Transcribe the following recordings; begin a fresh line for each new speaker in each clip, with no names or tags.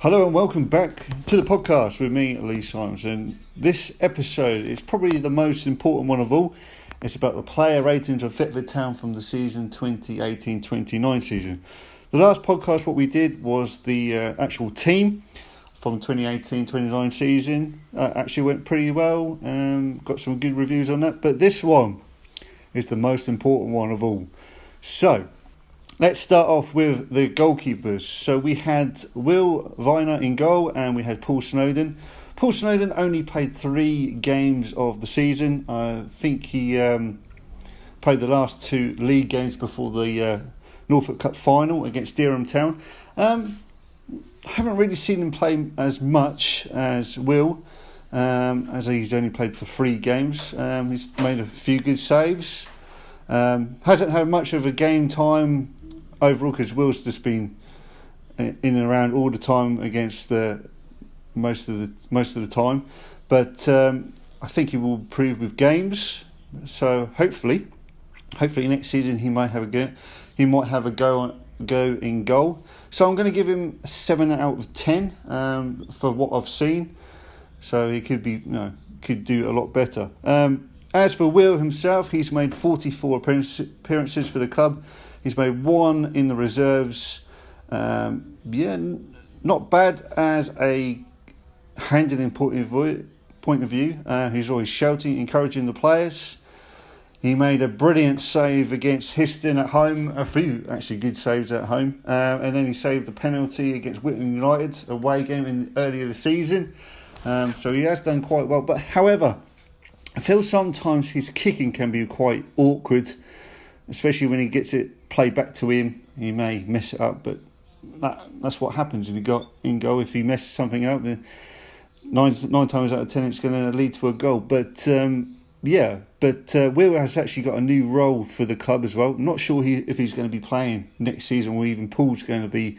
Hello and welcome back to the podcast with me, Lee Simons. And this episode is probably the most important one of all. It's about the player ratings of Thetford Town from the season 2018-29 season. The last podcast, what we did was the actual team from 2018-29 season. Actually went pretty well. Got some good reviews on that. But this one is the most important one of all. So, let's start off with the goalkeepers. So we had Will Viner in goal and we had Paul Snowden. Paul Snowden only played 3 games of the season. I think he played the last 2 league games before the Norfolk Cup final against Dereham Town. I haven't really seen him play as much as Will, as he's only played for 3 games. He's made a few good saves. Hasn't had much of a game time overall because Will's just been in and around all the time against most of the time, but I think he will improve with games. So hopefully next season he might have a go in goal. So I'm going to give him a 7 out of 10 for what I've seen. So he could do a lot better. As for Will himself, he's made 44 appearances for the club. He's made 1 in the reserves. Not bad as a handling point of view. He's always shouting, encouraging the players. He made a brilliant save against Histon at home. A few actually good saves at home. And then he saved the penalty against Whitman United's away game earlier this season. So he has done quite well. But however, I feel sometimes his kicking can be quite awkward, especially when he gets it played back to him. He may mess it up, but that's what happens when you got in goal. If he messes something up, then 9 times out of 10 it's going to lead to a goal. But Will has actually got a new role for the club as well. I'm not sure if he's going to be playing next season, or even Paul's going to be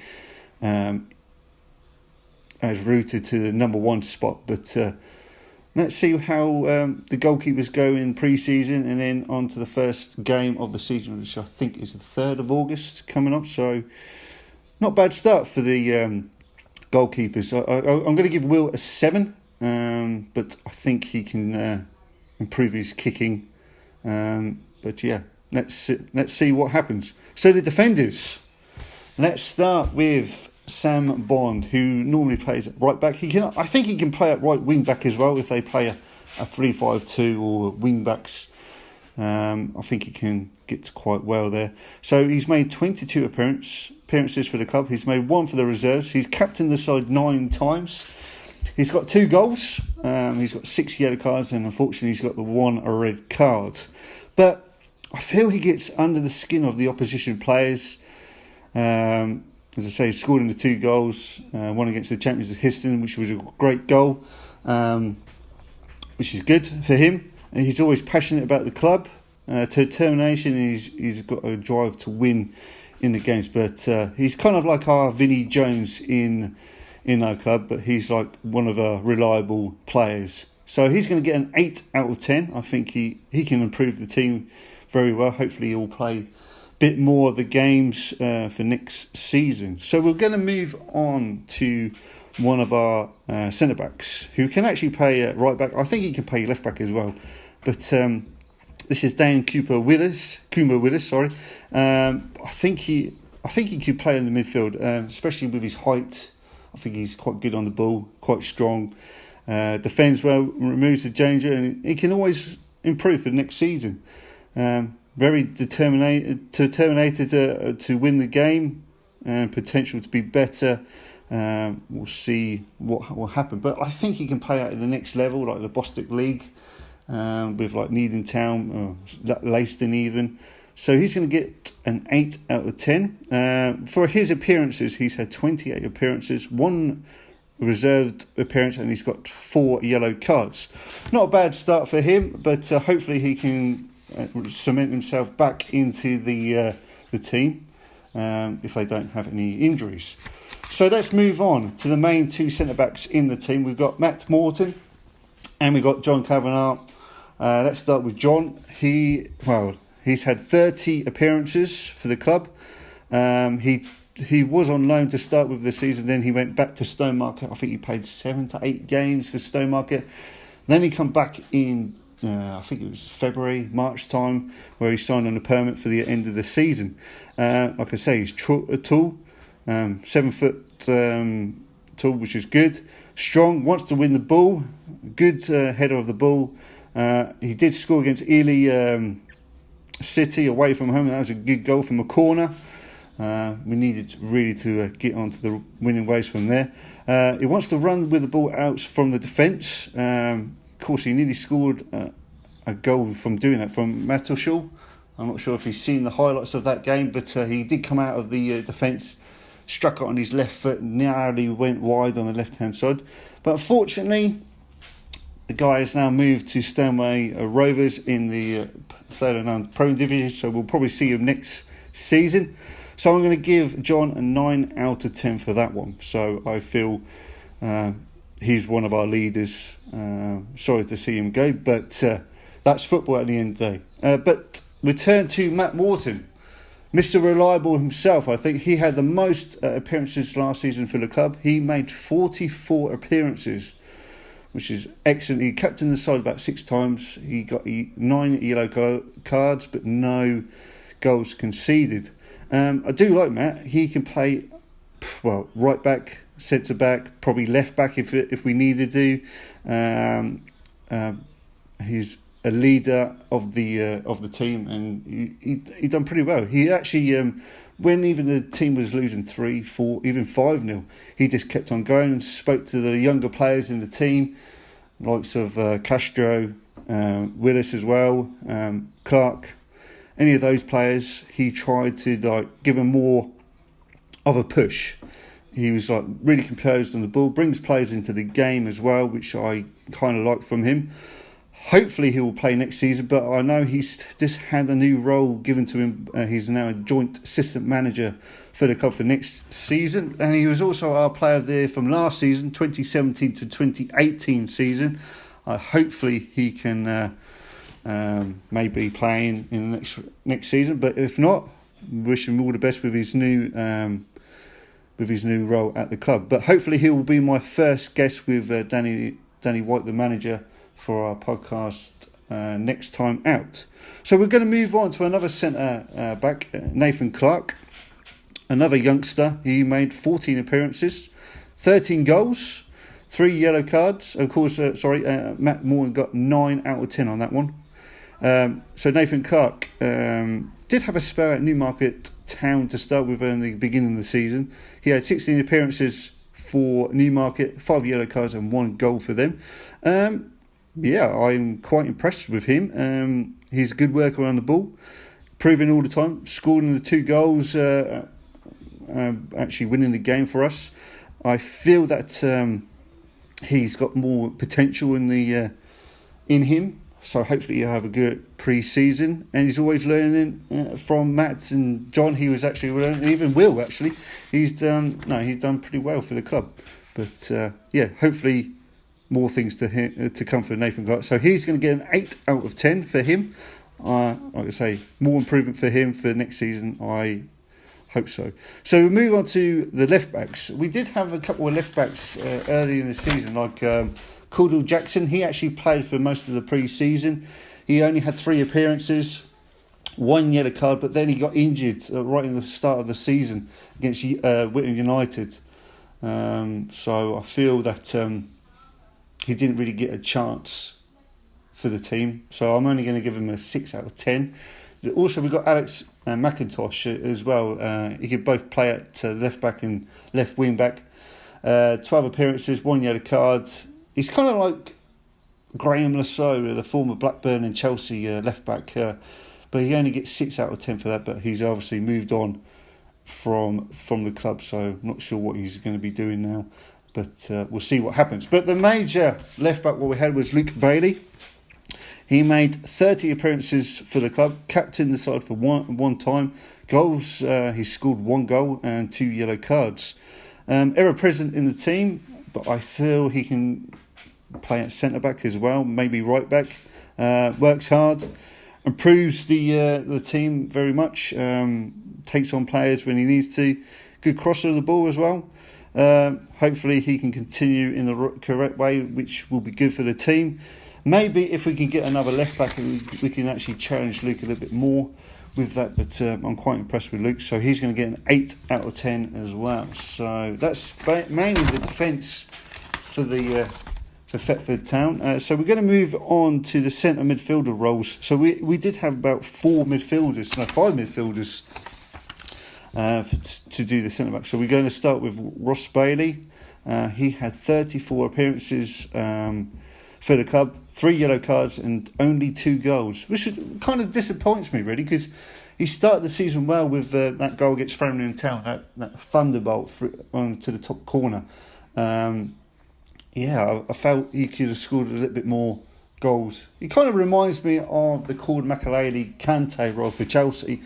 as rooted to the number 1 spot. But let's see how the goalkeepers go in pre-season, and then on to the first game of the season, which I think is the 3rd of August coming up. So not bad start for the goalkeepers. I'm going to give Will a 7, but I think he can improve his kicking. But yeah, let's see what happens. So the defenders. Let's start with Sam Bond, who normally plays at right back. I think he can play at right wing back as well if they play a 3-5-2 or wing backs. I think he can get quite well there. So he's made 22 appearances for the club. He's made 1 for the reserves. He's captained the side 9 times. He's got 2 goals. He's got 6 yellow cards, and unfortunately he's got the 1 red card. But I feel he gets under the skin of the opposition players. As I say, he scored in the 2 goals, one against the champions of Histon, which was a great goal, which is good for him. And he's always passionate about the club, determination. He's got a drive to win in the games. But he's kind of like our Vinnie Jones in our club, but he's like one of our reliable players. So he's going to get an 8 out of 10. I think he can improve the team very well. Hopefully he'll play bit more of the games for next season. So we're going to move on to one of our centre backs who can actually play right back. I think he can play left back as well. But this is Dan Cooper Willis. Sorry. I think he could play in the midfield, especially with his height. I think he's quite good on the ball, quite strong. Defends well, removes the danger, and he can always improve for next season. Very determined to win the game, and potential to be better. We'll see what will happen, but I think he can play out at the next level, like the Bostic League, with like Needham Town or Leiston even. So he's going to get an 8 out of 10. For his appearances, he's had 28 appearances, 1 reserved appearance, and he's got 4 yellow cards. Not a bad start for him, but hopefully he can cement himself back into the team if they don't have any injuries. So let's move on to the main 2 centre-backs in the team. We've got Matt Morton and we've got John Kavanagh. Let's start with John. He's had 30 appearances for the club. He he was on loan to start with the season. Then he went back to Stowmarket. I think he played 7 to 8 games for Stowmarket. Then he come back in, I think it was February, March time, where he signed on a permit for the end of the season. Like I say, he's tall, 7 foot tall, which is good. Strong, wants to win the ball. Good header of the ball. He did score against Ely City away from home. That was a good goal from a corner. We needed really to get onto the winning ways from there. He wants to run with the ball out from the defence. Of course, he nearly scored a goal from doing that from Matoshul. I'm not sure if he's seen the highlights of that game, but he did come out of the defence, struck it on his left foot, narrowly went wide on the left-hand side. But unfortunately, the guy has now moved to Stanway Rovers in the third and 9th Pro Division, so we'll probably see him next season. So I'm going to give John a 9 out of 10 for that one. So I feel he's one of our leaders. Sorry to see him go, but that's football at the end of the day. But we turn to Matt Morton, Mr. Reliable himself. I think he had the most appearances last season for the club. He made 44 appearances, which is excellent. He captained the side about 6 times. He got 9 yellow cards, but no goals conceded. I do like Matt. He can play, well, right back, centre back, probably left back if we needed to. He's a leader of the team, and he done pretty well. He actually, when even the team was losing 3, 4, even 5-0, he just kept on going and spoke to the younger players in the team, likes of Castro, Willis as well, Clark. Any of those players, he tried to give them more of a push. He was really composed on the ball, brings players into the game as well, which I kind of like from him. Hopefully he will play next season, but I know he's just had a new role given to him. He's now a joint assistant manager for the club for next season, and he was also our player of the year from last season, 2017 to 2018 season. Hopefully he can maybe playing in the next season, but if not, wish him all the best with his new role at the club. But hopefully he will be my first guest with Danny White, the manager, for our podcast next time out. So we're going to move on to another centre back, Nathan Clark, another youngster. He made 14 appearances, 13 goals, 3 yellow cards. Of course, Matt Morton got 9 out of 10 on that one. So Nathan Clark did have a spell at Newmarket Town to start with in the beginning of the season. He had 16 appearances for Newmarket, 5 yellow cards and 1 goal for them. I'm quite impressed with him. He's a good worker on the ball, proving all the time, scoring the 2 goals, actually winning the game for us. I feel that he's got more potential in him. So hopefully he'll have a good pre-season, and he's always learning from Matt and John. He was actually learning, even Will actually. He's done pretty well for the club. But hopefully more things to come for Nathan Clark. So he's going to get an 8 out of 10 for him. Like I say, more improvement for him for next season. I hope so. So we'll move on to the left backs. We did have a couple of left backs early in the season, like Caudle Jackson. He actually played for most of the pre-season. He only had 3 appearances, 1 yellow card, but then he got injured right in the start of the season against Whitman United. So I feel that he didn't really get a chance for the team. So I'm only going to give him a 6 out of 10. Also, we've got Alex McIntosh as well. He can both play at left back and left wing back. 12 appearances, 1 yellow card. He's kind of like Graham Lasso, the former Blackburn and Chelsea left back, but he only gets 6 out of 10 for that. But he's obviously moved on from the club, so I'm not sure what he's going to be doing now. But we'll see what happens. But the major left back what we had was Luke Bailey. He made 30 appearances for the club, captained the side for one time. Goals, he scored 1 goal and 2 yellow cards. Ever present in the team, but I feel he can play at centre-back as well, maybe right-back. Works hard, improves the team very much, takes on players when he needs to. Good crosser of the ball as well. Hopefully he can continue in the correct way, which will be good for the team. Maybe if we can get another left back, we can actually challenge Luke a little bit more with that. But I'm quite impressed with Luke, so he's going to get an 8 out of 10 as well. So that's mainly the defence for Thetford Town. So we're going to move on to the centre midfielder roles. So we did have about 5 midfielders to do the centre back. So we're going to start with Ross Bailey. He had 34 appearances for the club, 3 yellow cards and only 2 goals, which kind of disappoints me really, because he started the season well with that goal against Framlingham Town, that thunderbolt onto the top corner. I felt he could have scored a little bit more goals. He kind of reminds me of the Cord Makaleli Kante role for Chelsea.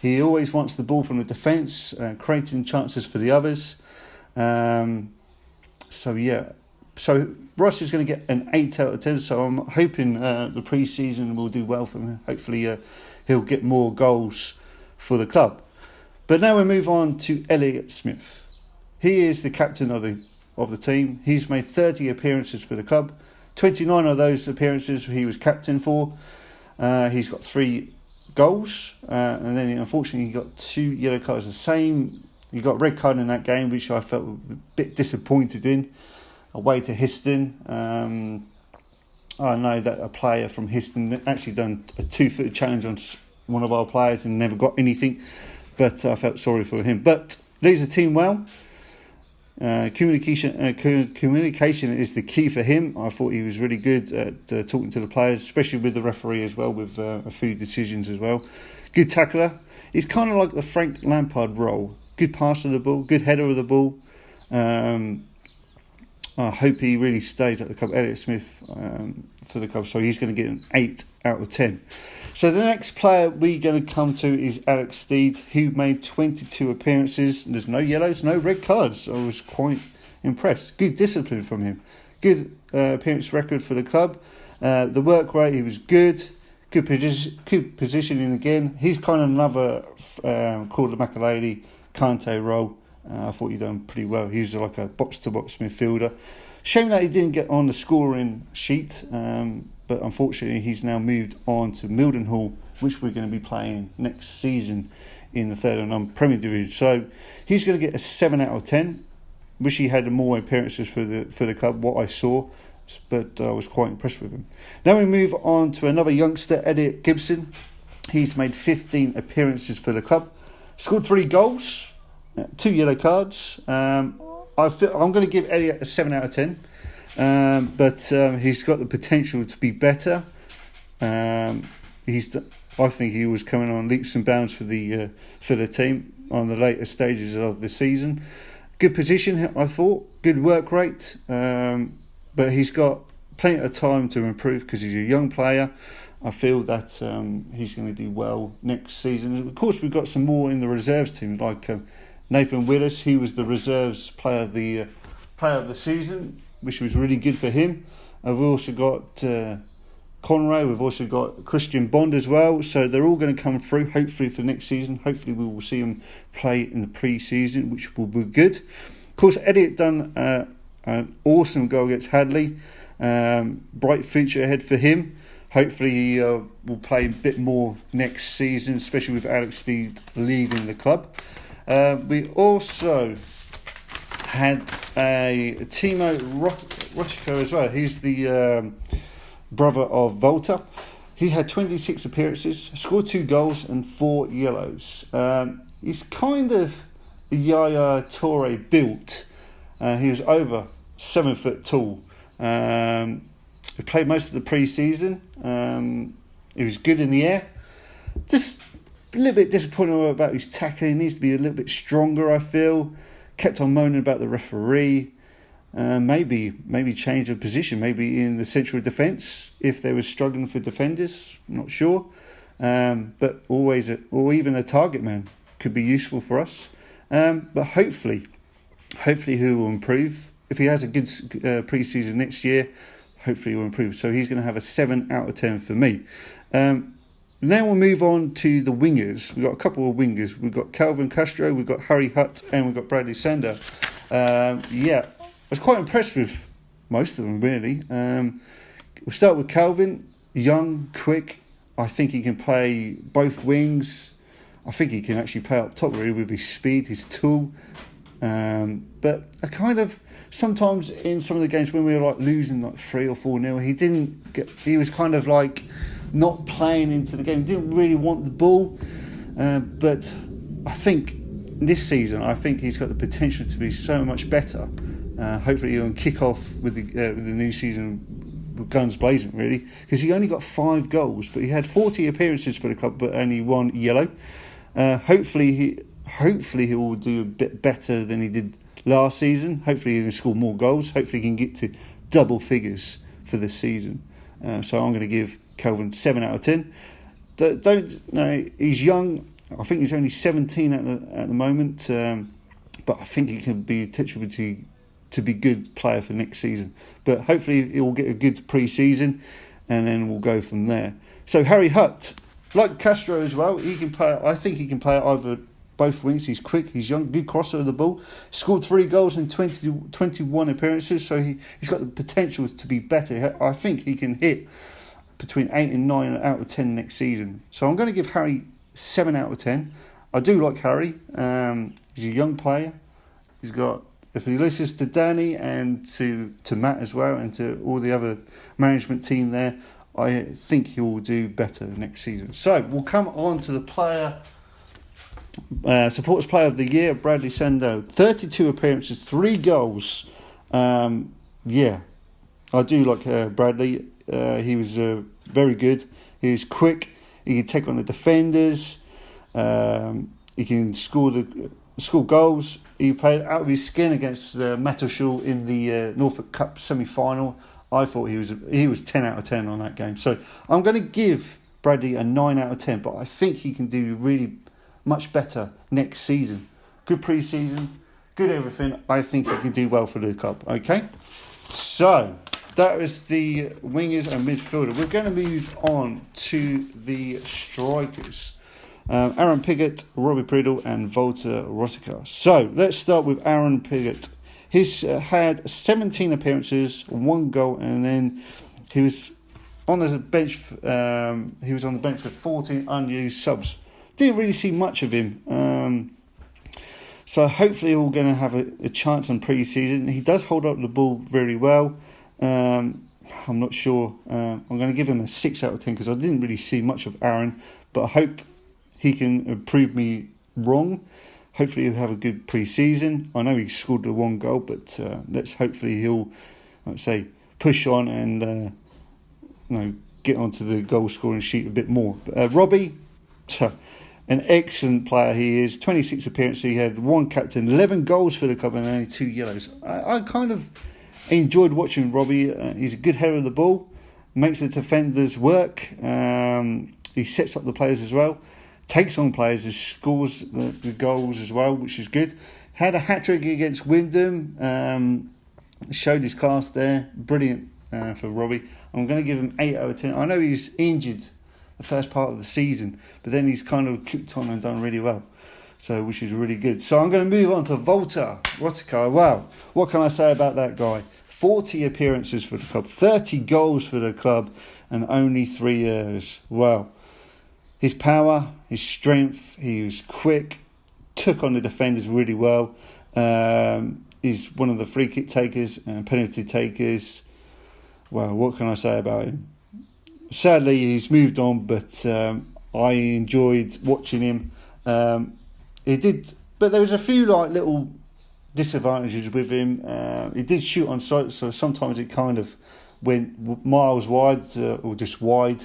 He always wants the ball from the defence, creating chances for the others. So Ross is going to get an 8 out of 10. So I'm hoping the pre-season will do well for him. Hopefully he'll get more goals for the club. But now we move on to Elliott Smith. He is the captain of the team. He's made 30 appearances for the club. 29 of those appearances he was captain for. He's got 3 goals, and then unfortunately he got 2 yellow cards. The same, he got a red card in that game, which I felt a bit disappointed in. Away to Histon. I know that a player from Histon actually done a 2-footed challenge on one of our players and never got anything, but I felt sorry for him. But leads the team well. Communication is the key for him. I thought he was really good at talking to the players, especially with the referee as well, with a few decisions as well. Good tackler. He's kind of like the Frank Lampard role. Good passer of the ball, good header of the ball. I hope he really stays at the club, Elliott Smith, for the club. So he's going to get an 8 out of 10. So the next player we're going to come to is Alex Steed, who made 22 appearances. There's no yellows, no red cards. I was quite impressed. Good discipline from him. Good appearance record for the club. The work rate, he was good. Good positioning again. He's kind of another Cord Makaleli Kante role. I thought he'd done pretty well. He was like a box-to-box midfielder. Shame that he didn't get on the scoring sheet, but unfortunately he's now moved on to Mildenhall, which we're going to be playing next season in the 3rd and Premier Division. So he's going to get a 7 out of 10. Wish he had more appearances for the club, what I saw, but I was quite impressed with him. Now we move on to another youngster, Elliot Gibson. He's made 15 appearances for the club, scored 3 goals. 2 yellow cards. I'm going to give Elliot a 7 out of 10, but he's got the potential to be better. I think he was coming on leaps and bounds for the team on the later stages of the season. Good position, I thought. Good work rate, but he's got plenty of time to improve because he's a young player. I feel that he's going to do well next season. Of course, we've got some more in the reserves team, like Nathan Willis. He was the reserves player of the season, which was really good for him. I've also got Conray. We've also got Christian Bond as well. So they're all going to come through, hopefully, for next season. Hopefully we will see them play in the pre-season, which will be good. Of course, Elliot done an awesome goal against Hadley. Bright future ahead for him. Hopefully he will play a bit more next season, especially with Alex Steed leaving the club. We also had Timo Rochico as well. He's the brother of Volta. He had 26 appearances, scored 2 goals and 4 yellows. He's kind of the Yaya Toure built. He was over 7 foot tall. He played most of the pre-season. He was good in the air. Just a little bit disappointed about his tackling. He needs to be a little bit stronger, I feel. Kept on moaning about the referee. Maybe change of position. Maybe in the central defence if they were struggling for defenders. I'm not sure. But always, or even a target man could be useful for us. But hopefully he will improve. If he has a good pre-season next year, hopefully he will improve. So he's going to have a 7 out of 10 for me. Now we'll move on to the wingers. We've got a couple of wingers. We've got Calvin Castro, we've got Harry Hutt, and we've got Bradley Sander. I was quite impressed with most of them, really. We'll start with Calvin. Young, quick. I think he can play both wings. I think he can actually play up top, really, with his speed, his tool. But I kind of, sometimes in some of the games when we were like losing like 3 or 4-0, he was kind of like not playing into the game. He didn't really want the ball. But I think this season, I think he's got the potential to be so much better. Hopefully he'll kick off with the new season with guns blazing, really, because he only got 5 goals, but he had 40 appearances for the club, but only 1 yellow. Hopefully he will do a bit better than he did last season. Hopefully he can score more goals. Hopefully he can get to double figures for this season. So I'm going to give Calvin 7 out of 10. He's young. I think he's only 17 at the moment, but I think he can be potential to be a good player for next season. But hopefully he will get a good pre-season, and then we'll go from there. So Harry Hutt, like Castro as well, he can play. I think he can play either both wings. He's quick, he's young, good crosser of the ball. Scored 3 goals in 21 appearances, so he's got the potential to be better. I think he can hit between 8 and 9 out of 10 next season. So I'm going to give Harry 7 out of 10. I do like Harry. He's a young player. He's got, if he listens to Danny and to Matt as well and to all the other management team there, I think he will do better next season. So we'll come on to the supporters player of the year, Bradley Sander. 32 appearances, 3 goals. I do like Bradley. He was very good. He was quick. He can take on the defenders. He can score goals. He played out of his skin against Mattershall in the Norfolk Cup semi-final. I thought he was 10 out of 10 on that game. So I'm going to give Bradley a 9 out of 10, but I think he can do really much better next season. Good pre-season, good everything. I think he can do well for the club. Okay, so that was the wingers and midfielder. We're going to move on to the strikers. Aaron Piggott, Robbie Priddle and Walter Rosica. So let's start with Aaron Piggott. He's had 17 appearances, 1 goal, and then he was on the bench. He was on the bench with 14 unused subs. Didn't really see much of him. So hopefully we're going to have a chance on pre-season. He does hold up the ball very well. I'm not sure. I'm going to give him a 6 out of 10 because I didn't really see much of Aaron, but I hope he can prove me wrong. Hopefully he'll have a good pre-season. I know he scored the 1 goal, but hopefully he'll, like say, push on and get onto the goal scoring sheet a bit more. But Robbie, an excellent player he is. 26 appearances, he had 1 captain, 11 goals for the club and only 2 yellows. I kind of enjoyed watching Robbie. He's a good header of the ball, makes the defenders work. He sets up the players as well. Takes on players and scores the goals as well, which is good. Had a hat-trick against Wyndham. Showed his class there. Brilliant for Robbie. I'm going to give him 8 out of 10. I know he was injured the first part of the season, but then he's kind of kicked on and done really well, so which is really good. So I'm going to move on to Walter Rosica. Wow, what can I say about that guy? 40 appearances for the club, 30 goals for the club, and only 3 years. Wow. His power, his strength, he was quick, took on the defenders really well. He's one of the free kick takers and penalty takers. Well, what can I say about him? Sadly, he's moved on, but I enjoyed watching him. He did, but there was a few little disadvantages with him. He did shoot on sight, so sometimes it kind of went miles wide or just wide.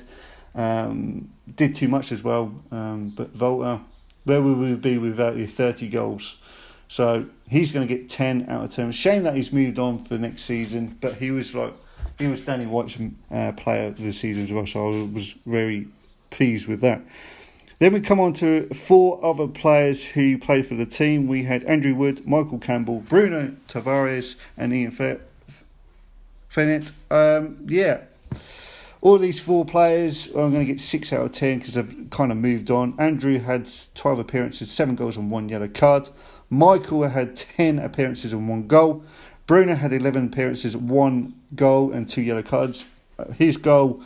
Did too much as well, but Walter, where would we be without your 30 goals? So he's going to get 10 out of 10. Shame that he's moved on for next season, but he was Danny White's player of the season as well, so I was very pleased with that. Then we come on to 4 other players who played for the team. We had Andrew Wood, Michael Campbell, Bruno Tavares and Ian Fennett. All these 4 players, I'm going to get 6 out of 10 because they've kind of moved on. Andrew had 12 appearances, 7 goals and 1 yellow card. Michael had 10 appearances and 1 goal. Bruno had 11 appearances, 1 goal and 2 yellow cards. His goal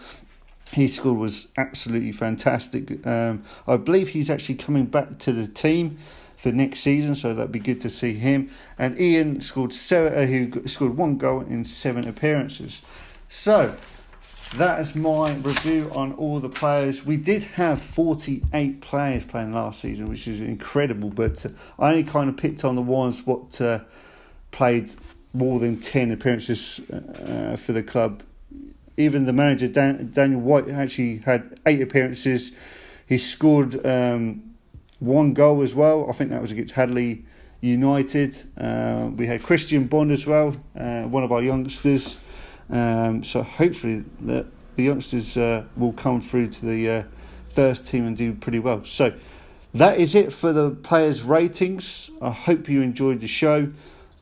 he scored was absolutely fantastic. I believe he's actually coming back to the team for next season, so that'd be good to see him. And Ian scored 1 goal in 7 appearances. So that is my review on all the players. We did have 48 players playing last season, which is incredible, but I only kind of picked on the ones what played more than 10 appearances for the club. Even the manager, Daniel White, actually had 8 appearances. He scored 1 goal as well. I think that was against Hadley United. We had Christian Bond as well, one of our youngsters. So hopefully the youngsters will come through to the first team and do pretty well. So that is it for the players' ratings. I hope you enjoyed the show.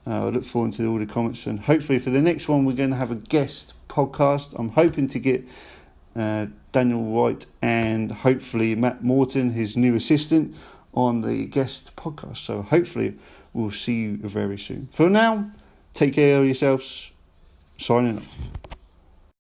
I look forward to all the comments, and hopefully for the next one we're going to have a guest podcast. I'm hoping to get Daniel White and hopefully Matt Morton, his new assistant, on the guest podcast. So hopefully we'll see you very soon. For now, take care of yourselves. Signing off.